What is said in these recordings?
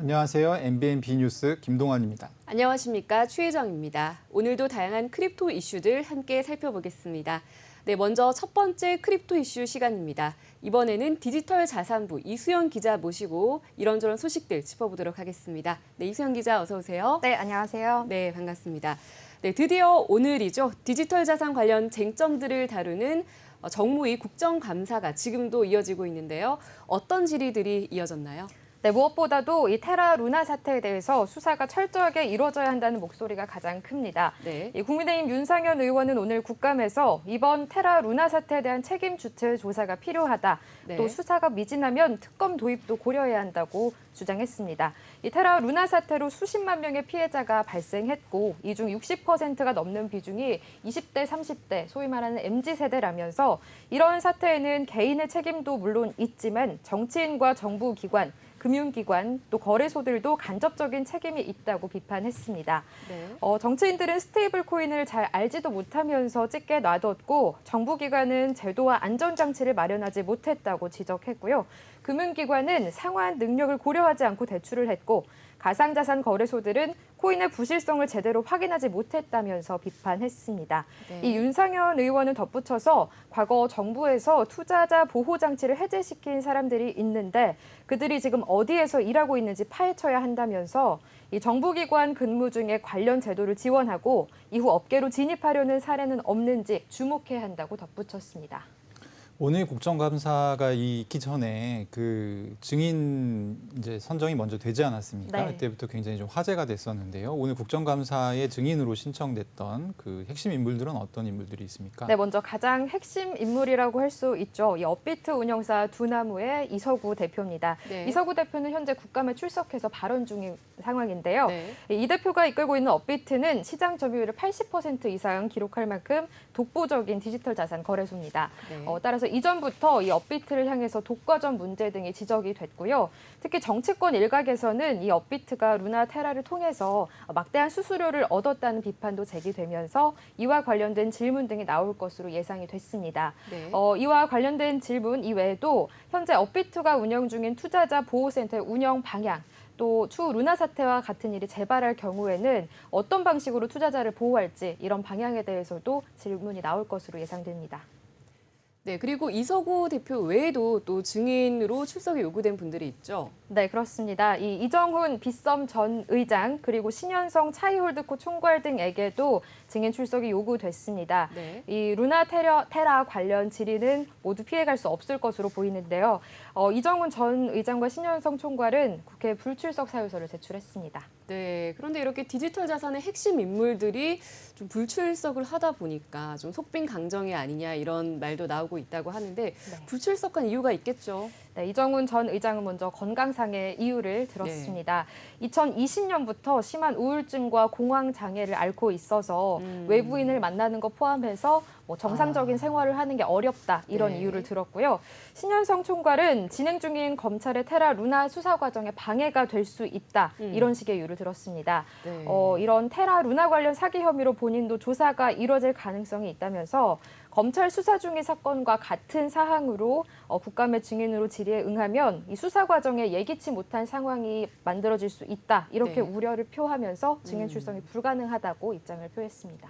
안녕하세요. MBN B뉴스 김동환입니다. 안녕하십니까. 추혜정입니다. 오늘도 다양한 크립토 이슈들 함께 살펴보겠습니다. 네, 먼저 첫 번째 크립토 이슈 시간입니다. 이번에는 디지털 자산부 이수연 기자 모시고 이런저런 소식들 짚어보도록 하겠습니다. 네, 이수연 기자 어서 오세요. 네, 안녕하세요. 네, 반갑습니다. 네, 드디어 오늘이죠. 디지털 자산 관련 쟁점들을 다루는 정무위 국정감사가 지금도 이어지고 있는데요. 어떤 질의들이 이어졌나요? 네, 무엇보다도 이 테라 루나 사태에 대해서 수사가 철저하게 이루어져야 한다는 목소리가 가장 큽니다. 네. 이 국민의힘 윤상현 의원은 오늘 국감에서 이번 테라 루나 사태에 대한 책임 주체 조사가 필요하다. 네. 또 수사가 미진하면 특검 도입도 고려해야 한다고 주장했습니다. 이 테라 루나 사태로 수십만 명의 피해자가 발생했고 이 중 60%가 넘는 비중이 20대, 30대, 소위 말하는 MZ세대라면서 이런 사태에는 개인의 책임도 물론 있지만 정치인과 정부 기관, 금융기관, 또 거래소들도 간접적인 책임이 있다고 비판했습니다. 네. 정치인들은 스테이블 코인을 잘 알지도 못하면서 찢게 놔뒀고 정부기관은 제도와 안전장치를 마련하지 못했다고 지적했고요. 금융기관은 상환 능력을 고려하지 않고 대출을 했고 가상자산 거래소들은 코인의 부실성을 제대로 확인하지 못했다면서 비판했습니다. 네. 이 윤상현 의원은 덧붙여서 과거 정부에서 투자자 보호 장치를 해제시킨 사람들이 있는데 그들이 지금 어디에서 일하고 있는지 파헤쳐야 한다면서 이 정부기관 근무 중에 관련 제도를 지원하고 이후 업계로 진입하려는 사례는 없는지 주목해야 한다고 덧붙였습니다. 오늘 국정감사가 있기 전에 그 증인 이제 선정이 먼저 되지 않았습니까? 네. 그때부터 굉장히 좀 화제가 됐었는데요. 오늘 국정감사에 증인으로 신청됐던 그 핵심 인물들은 어떤 인물들이 있습니까? 네, 먼저 가장 핵심 인물이라고 할 수 있죠. 이 업비트 운영사 두나무의 이서구 대표입니다. 네. 이서구 대표는 현재 국감에 출석해서 발언 중인 상황인데요. 네. 이 대표가 이끌고 있는 업비트는 시장 점유율을 80% 이상 기록할 만큼 독보적인 디지털 자산 거래소입니다. 네. 따라서 이전부터 이 업비트를 향해서 독과점 문제 등이 지적이 됐고요. 특히 정치권 일각에서는 이 업비트가 루나 테라를 통해서 막대한 수수료를 얻었다는 비판도 제기되면서 이와 관련된 질문 등이 나올 것으로 예상이 됐습니다. 네. 이와 관련된 질문 이외에도 현재 업비트가 운영 중인 투자자 보호센터의 운영 방향, 또 추후 루나 사태와 같은 일이 재발할 경우에는 어떤 방식으로 투자자를 보호할지 이런 방향에 대해서도 질문이 나올 것으로 예상됩니다. 네, 그리고 이서구 대표 외에도 또 증인으로 출석이 요구된 분들이 있죠. 네, 그렇습니다. 이정훈 빗썸 전 의장 그리고 신현성 차이홀드코 총괄 등에게도 증인 출석이 요구됐습니다. 네. 이 루나 테라 관련 질의는 모두 피해갈 수 없을 것으로 보이는데요. 이정훈 전 의장과 신현성 총괄은 국회 불출석 사유서를 제출했습니다. 네, 그런데 이렇게 디지털 자산의 핵심 인물들이 좀 불출석을 하다 보니까 좀 속빈 강정이 아니냐 이런 말도 나오고 있다고 하는데 불출석한 이유가 있겠죠. 네, 이정훈 전 의장은 먼저 건강상의 이유를 들었습니다. 2020년부터 심한 우울증과 공황 장애를 앓고 있어서 외부인을 만나는 것 포함해서 정상적인 생활을 하는 게 어렵다 이런 네. 이유를 들었고요. 신현성 총괄은 진행 중인 검찰의 테라 루나 수사 과정에 방해가 될 수 있다 이런 식의 이유를 들었습니다. 네. 이런 테라 루나 관련 사기 혐의로 본인도 조사가 이뤄질 가능성이 있다면서 검찰 수사 중인 사건과 같은 사항으로 국감의 증인으로 질의에 응하면 이 수사 과정에 예기치 못한 상황이 만들어질 수 있다. 이렇게 네. 우려를 표하면서 증인 출석이 불가능하다고 입장을 표했습니다.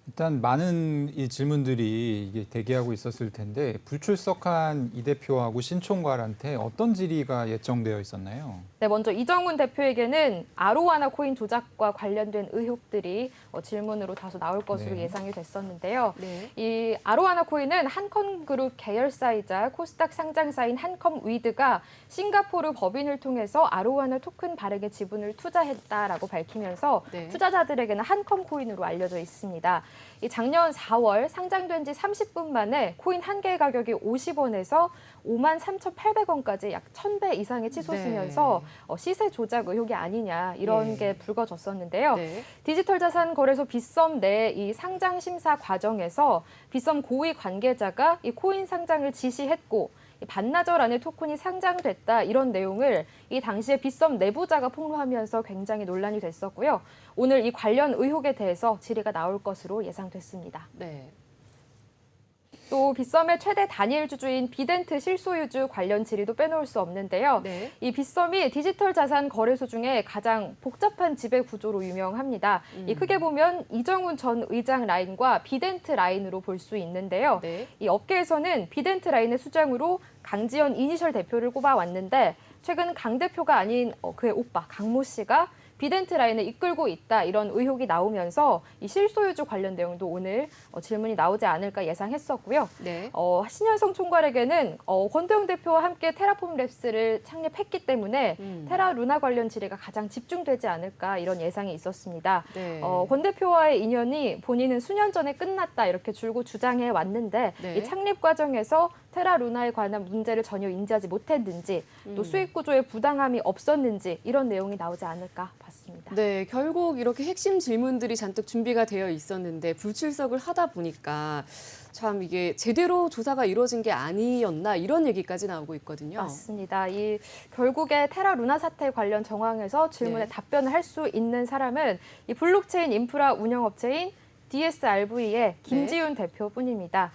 일단 많은 이 질문들이 이게 대기하고 있었을 텐데 불출석한 이 대표하고 신 총괄한테 어떤 질의가 예정되어 있었나요? 네, 먼저 이정훈 대표에게는 아로하나 코인 조작과 관련된 의혹들이 질문으로 다소 나올 것으로 네. 예상이 됐었는데요. 네. 이 아로하나 코인은 한컴그룹 계열사이자 코스닥 상장사인 한컴위드가 싱가포르 법인을 통해서 아로하나 토큰 발행에 지분을 투자했다라고 밝히면서 네. 투자자들에게는 한컴코인으로 알려져 있습니다. 이 작년 4월 상장된 지 30분 만에 코인 한 개의 가격이 50원에서 53,800원까지 약 1,000배 이상의 치솟으면서 시세 조작 의혹이 아니냐 이런 예. 게 불거졌었는데요. 네. 디지털 자산 거래소 빗썸 내 이 상장 심사 과정에서 빗썸 고위 관계자가 이 코인 상장을 지시했고 반나절 안에 토큰이 상장됐다 이런 내용을 이 당시에 빗썸 내부자가 폭로하면서 굉장히 논란이 됐었고요. 오늘 이 관련 의혹에 대해서 질의가 나올 것으로 예상됐습니다. 네. 또 빗썸의 최대 단일 주주인 비덴트 실소유주 관련 질의도 빼놓을 수 없는데요. 네. 이 빗썸이 디지털 자산 거래소 중에 가장 복잡한 지배 구조로 유명합니다. 이 크게 보면 이정훈 전 의장 라인과 비덴트 라인으로 볼 수 있는데요. 네. 이 업계에서는 비덴트 라인의 수장으로 강지연 이니셜 대표를 꼽아왔는데 최근 강 대표가 아닌 그의 오빠 강모 씨가 비덴트 라인을 이끌고 있다 이런 의혹이 나오면서 이 실소유주 관련 내용도 오늘 질문이 나오지 않을까 예상했었고요. 네. 신현성 총괄에게는 권도영 대표와 함께 테라폼 랩스를 창립했기 때문에 테라 루나 관련 질의가 가장 집중되지 않을까 이런 예상이 있었습니다. 네. 권 대표와의 인연이 본인은 수년 전에 끝났다 이렇게 줄곧 주장해 왔는데 네. 이 창립 과정에서 테라 루나에 관한 문제를 전혀 인지하지 못했는지 또 수익 구조에 부당함이 없었는지 이런 내용이 나오지 않을까 봤습니다. 네, 결국 이렇게 핵심 질문들이 잔뜩 준비가 되어 있었는데 불출석을 하다 보니까 참 이게 제대로 조사가 이루어진 게 아니었나 이런 얘기까지 나오고 있거든요. 맞습니다. 이 결국에 테라 루나 사태 관련 정황에서 질문에 네. 답변을 할 수 있는 사람은 이 블록체인 인프라 운영업체인 DSRV의 김지윤 대표뿐입니다.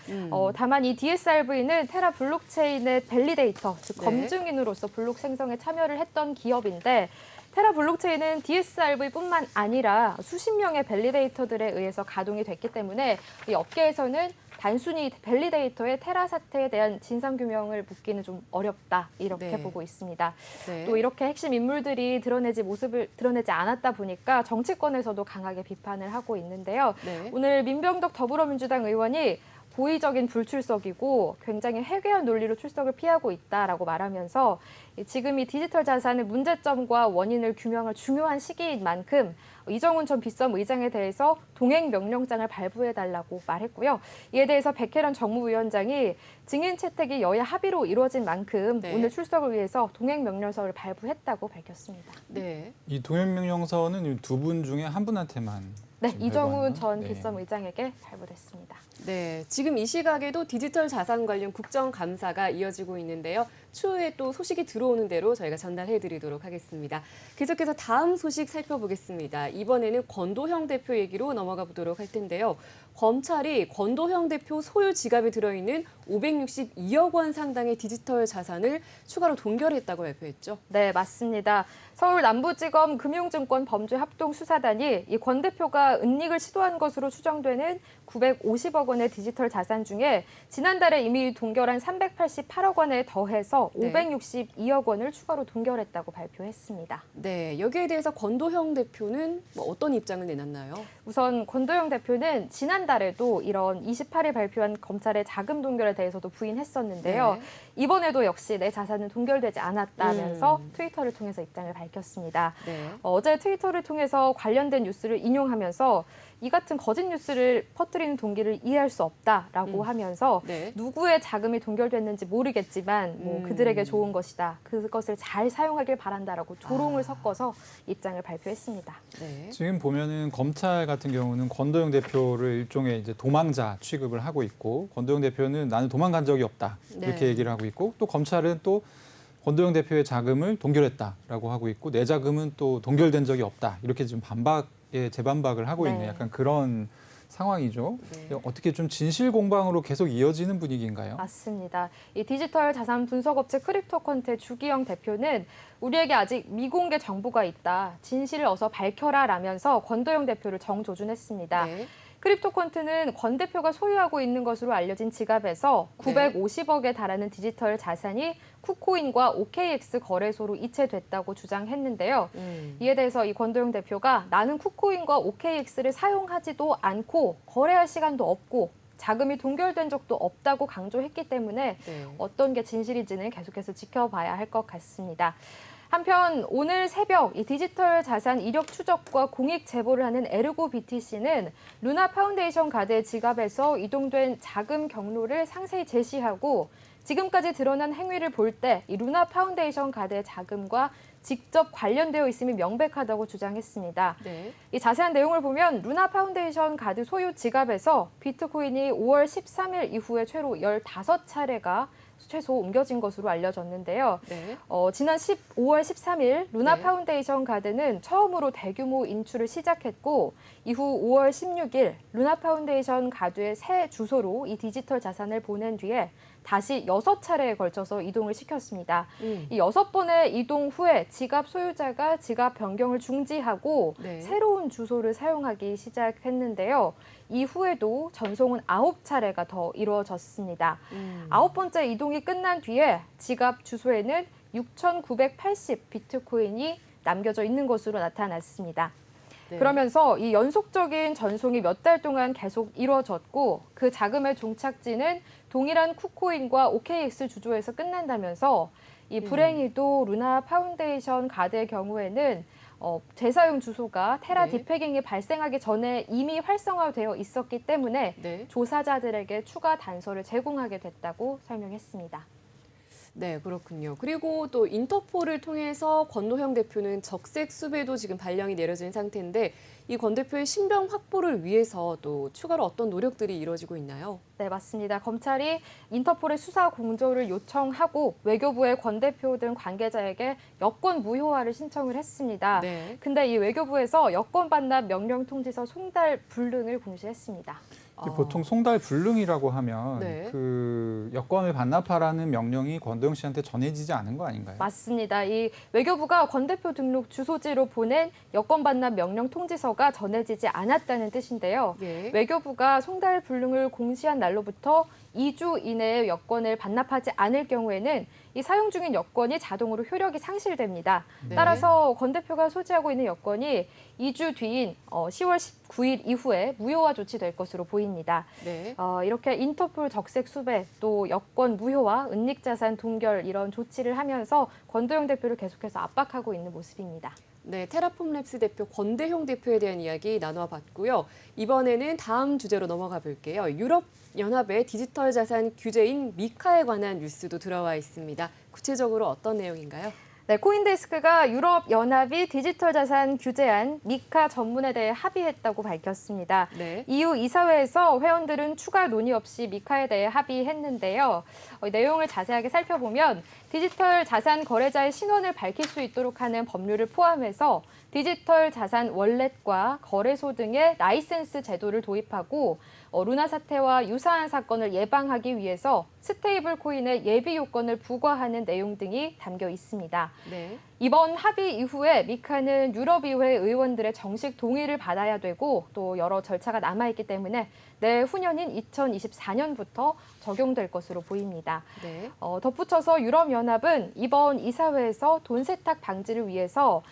다만 이 DSRV는 테라 블록체인의 밸리데이터, 즉 네. 검증인으로서 블록 생성에 참여를 했던 기업인데 테라 블록체인은 DSRV뿐만 아니라 수십 명의 밸리데이터들에 의해서 가동이 됐기 때문에 이 업계에서는 단순히 밸리데이터의 테라 사태에 대한 진상규명을 묻기는 좀 어렵다 이렇게 네. 보고 있습니다. 네. 또 이렇게 핵심 인물들이 모습을 드러내지 않았다 보니까 정치권에서도 강하게 비판을 하고 있는데요. 네. 오늘 민병덕 더불어민주당 의원이 고의적인 불출석이고 굉장히 해괴한 논리로 출석을 피하고 있다라고 말하면서 지금 이 디지털 자산의 문제점과 원인을 규명할 중요한 시기인 만큼 이정훈 전 빗썸 의장에 대해서 동행 명령장을 발부해달라고 말했고요. 이에 대해서 백혜련 정무위원장이 증인 채택이 여야 합의로 이루어진 만큼 네. 오늘 출석을 위해서 동행 명령서를 발부했다고 밝혔습니다. 네. 이 동행명령서는 두 분 중에 한 분한테만 네, 지금 이정훈 발부하는 전 네. 빗썸 의장에게 발부됐습니다. 네, 지금 이 시각에도 디지털 자산 관련 국정감사가 이어지고 있는데요. 추후에 또 소식이 들어오는 대로 저희가 전달해드리도록 하겠습니다. 계속해서 다음 소식 살펴보겠습니다. 이번에는 권도형 대표 얘기로 넘어가 보도록 할 텐데요. 검찰이 권도형 대표 소유 지갑에 들어있는 562억 원 상당의 디지털 자산을 추가로 동결했다고 발표했죠. 네, 맞습니다. 서울 남부지검 금융증권 범죄합동수사단이 이 권 대표가 은닉을 시도한 것으로 추정되는 950억 원의 디지털 자산 중에 지난달에 이미 동결한 388억 원에 더해서 네. 562억 원을 추가로 동결했다고 발표했습니다. 네, 여기에 대해서 권도형 대표는 어떤 입장을 내놨나요? 우선 권도영 대표는 지난달에도 이런 28일 발표한 검찰의 자금 동결에 대해서도 부인했었는데요. 네. 이번에도 역시 내 자산은 동결되지 않았다면서 트위터를 통해서 입장을 밝혔습니다. 네. 어제 트위터를 통해서 관련된 뉴스를 인용하면서 이 같은 거짓 뉴스를 퍼뜨리는 동기를 이해할 수 없다라고 하면서 네. 누구의 자금이 동결됐는지 모르겠지만 그들에게 좋은 것이다. 그것을 잘 사용하길 바란다라고 조롱을 섞어서 입장을 발표했습니다. 네. 지금 보면은 검찰 같은 경우는 권도영 대표를 일종의 이제 도망자 취급을 하고 있고 권도영 대표는 나는 도망간 적이 없다 이렇게 네. 얘기를 하고 있고 또 검찰은 또 권도영 대표의 자금을 동결했다라고 하고 있고 내 자금은 또 동결된 적이 없다 이렇게 지금 재반박을 하고 있는 네. 약간 그런 상황이죠. 네. 어떻게 좀 진실 공방으로 계속 이어지는 분위기인가요? 맞습니다. 이 디지털 자산 분석업체 크립토컨트의 주기영 대표는 우리에게 아직 미공개 정보가 있다. 진실을 어서 밝혀라라면서 권도영 대표를 정조준했습니다. 네. 크립토컨트는 권 대표가 소유하고 있는 것으로 알려진 지갑에서 네. 950억에 달하는 디지털 자산이 쿠코인과 OKX 거래소로 이체됐다고 주장했는데요. 이에 대해서 이 권도영 대표가 나는 쿠코인과 OKX를 사용하지도 않고 거래할 시간도 없고 자금이 동결된 적도 없다고 강조했기 때문에 네. 어떤 게 진실인지는 계속해서 지켜봐야 할 것 같습니다. 한편 오늘 새벽 이 디지털 자산 이력 추적과 공익 제보를 하는 에르고 BTC는 루나 파운데이션 가드의 지갑에서 이동된 자금 경로를 상세히 제시하고 지금까지 드러난 행위를 볼 때 이 루나 파운데이션 가드의 자금과 직접 관련되어 있음이 명백하다고 주장했습니다. 네. 이 자세한 내용을 보면 루나 파운데이션 가드 소유 지갑에서 비트코인이 5월 13일 이후에 최로 15차례가 최소 옮겨진 것으로 알려졌는데요. 네. 지난 5월 13일 루나 네. 파운데이션 가드는 처음으로 대규모 인출을 시작했고 이후 5월 16일 루나 파운데이션 가드의 새 주소로 이 디지털 자산을 보낸 뒤에 다시 6차례에 걸쳐서 이동을 시켰습니다. 이 6번의 이동 후에 지갑 소유자가 지갑 변경을 중지하고 네. 새로운 주소를 사용하기 시작했는데요. 이후에도 전송은 9차례가 더 이루어졌습니다. 9번째 이동이 끝난 뒤에 지갑 주소에는 6,980 비트코인이 남겨져 있는 것으로 나타났습니다. 네. 그러면서 이 연속적인 전송이 몇 달 동안 계속 이루어졌고 그 자금의 종착지는 동일한 쿠코인과 OKX 주소에서 끝난다면서 이 불행히도 루나 파운데이션 가드의 경우에는 재사용 주소가 테라 네. 디패깅이 발생하기 전에 이미 활성화되어 있었기 때문에 네. 조사자들에게 추가 단서를 제공하게 됐다고 설명했습니다. 네, 그렇군요. 그리고 또 인터폴을 통해서 권노형 대표는 적색 수배도 지금 발령이 내려진 상태인데 이 권 대표의 신병 확보를 위해서 또 추가로 어떤 노력들이 이루어지고 있나요? 네, 맞습니다. 검찰이 인터폴의 수사 공조를 요청하고 외교부의 권 대표 등 관계자에게 여권 무효화를 신청을 했습니다. 네. 근데 이 외교부에서 여권 반납 명령 통지서 송달 불능을 공시했습니다. 보통 송달 불능이라고 하면 네. 그 여권을 반납하라는 명령이 권도영 씨한테 전해지지 않은 거 아닌가요? 맞습니다. 이 외교부가 권 대표 등록 주소지로 보낸 여권 반납 명령 통지서가 전해지지 않았다는 뜻인데요. 예. 외교부가 송달 불능을 공시한 날로부터 2주 이내에 여권을 반납하지 않을 경우에는 이 사용 중인 여권이 자동으로 효력이 상실됩니다. 네. 따라서 권 대표가 소지하고 있는 여권이 2주 뒤인 10월 19일 이후에 무효화 조치될 것으로 보입니다. 네. 이렇게 인터폴 적색 수배, 또 여권 무효화, 은닉자산 동결 이런 조치를 하면서 권도영 대표를 계속해서 압박하고 있는 모습입니다. 네, 테라폼 랩스 대표 권대형 대표에 대한 이야기 나눠봤고요. 이번에는 다음 주제로 넘어가 볼게요. 유럽 연합의 디지털 자산 규제인 미카에 관한 뉴스도 들어와 있습니다. 구체적으로 어떤 내용인가요? 네, 코인데스크가 유럽 연합이 디지털 자산 규제안 미카 전문에 대해 합의했다고 밝혔습니다. 네. EU 이사회에서 회원들은 추가 논의 없이 미카에 대해 합의했는데요. 내용을 자세하게 살펴보면 디지털 자산 거래자의 신원을 밝힐 수 있도록 하는 법률을 포함해서 디지털 자산 월렛과 거래소 등의 라이센스 제도를 도입하고 루나 사태와 유사한 사건을 예방하기 위해서 스테이블 코인의 예비 요건을 부과하는 내용 등이 담겨 있습니다. 네. 이번 합의 이후에 미카는 유럽의회 의원들의 정식 동의를 받아야 되고 또 여러 절차가 남아있기 때문에 내후년인 2024년부터 적용될 것으로 보입니다. 네. 덧붙여서 유럽연합은 이번 이사회에서 돈 세탁 방지를 위해서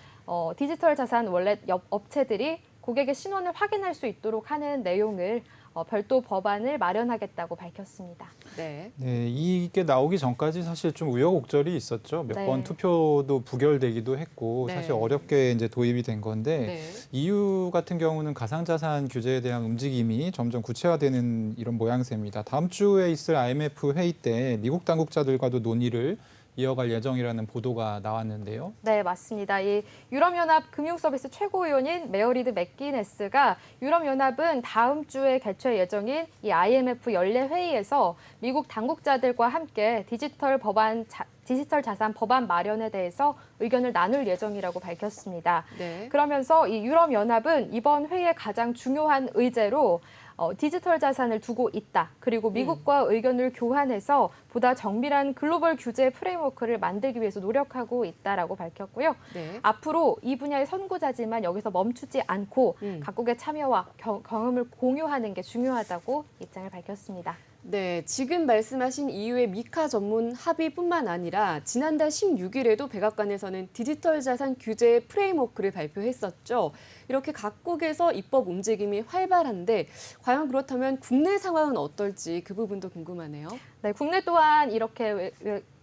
디지털 자산 월렛 업체들이 고객의 신원을 확인할 수 있도록 하는 내용을 별도 법안을 마련하겠다고 밝혔습니다. 네. 네, 이게 나오기 전까지 사실 좀 우여곡절이 있었죠. 몇 번 네. 투표도 부결되기도 했고 네. 사실 어렵게 이제 도입이 된 건데 네. EU 같은 경우는 가상자산 규제에 대한 움직임이 점점 구체화되는 이런 모양새입니다. 다음 주에 있을 IMF 회의 때 미국 당국자들과도 논의를 이어갈 예정이라는 보도가 나왔는데요. 네, 맞습니다. 이 유럽연합 금융서비스 최고위원인 메어리드 맥기네스가 유럽연합은 다음 주에 개최 예정인 이 IMF 연례 회의에서 미국 당국자들과 함께 디지털 자산 법안 마련에 대해서 의견을 나눌 예정이라고 밝혔습니다. 네. 그러면서 이 유럽연합은 이번 회의의 가장 중요한 의제로 디지털 자산을 두고 있다. 그리고 미국과 의견을 교환해서 보다 정밀한 글로벌 규제 프레임워크를 만들기 위해서 노력하고 있다라고 밝혔고요. 네. 앞으로 이 분야의 선구자지만 여기서 멈추지 않고 각국의 참여와 경험을 공유하는 게 중요하다고 입장을 밝혔습니다. 네, 지금 말씀하신 EU의 미카 전문 합의뿐만 아니라 지난달 16일에도 백악관에서는 디지털 자산 규제 프레임워크를 발표했었죠. 이렇게 각국에서 입법 움직임이 활발한데 과연 그렇다면 국내 상황은 어떨지 그 부분도 궁금하네요. 네, 국내 또한 이렇게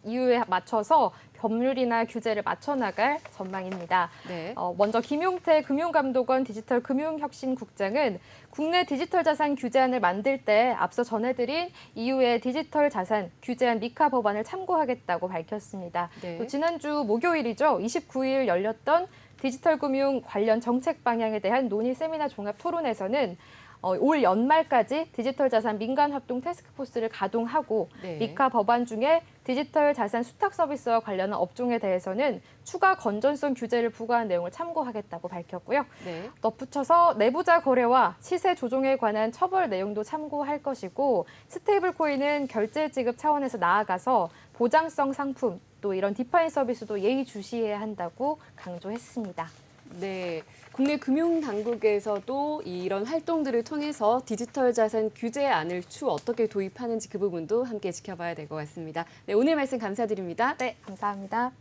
EU에 맞춰서 법률이나 규제를 맞춰나갈 전망입니다. 네. 먼저 김용태 금융감독원 디지털 금융혁신국장은 국내 디지털 자산 규제안을 만들 때 앞서 전해드린 EU의 디지털 자산 규제안 미카 법안을 참고하겠다고 밝혔습니다. 네. 또 지난주 목요일이죠. 29일 열렸던 디지털 금융 관련 정책 방향에 대한 논의 세미나 종합 토론에서는 올 연말까지 디지털 자산 민간 합동 태스크포스를 가동하고 네. 미카 법안 중에 디지털 자산 수탁 서비스와 관련한 업종에 대해서는 추가 건전성 규제를 부과한 내용을 참고하겠다고 밝혔고요. 네. 덧붙여서 내부자 거래와 시세 조종에 관한 처벌 내용도 참고할 것이고 스테이블 코인은 결제 지급 차원에서 나아가서 보장성 상품 또 이런 디파인 서비스도 예의주시해야 한다고 강조했습니다. 네, 국내 금융당국에서도 이런 활동들을 통해서 디지털 자산 규제안을 추후 어떻게 도입하는지 그 부분도 함께 지켜봐야 될 것 같습니다. 네, 오늘 말씀 감사드립니다. 네, 감사합니다.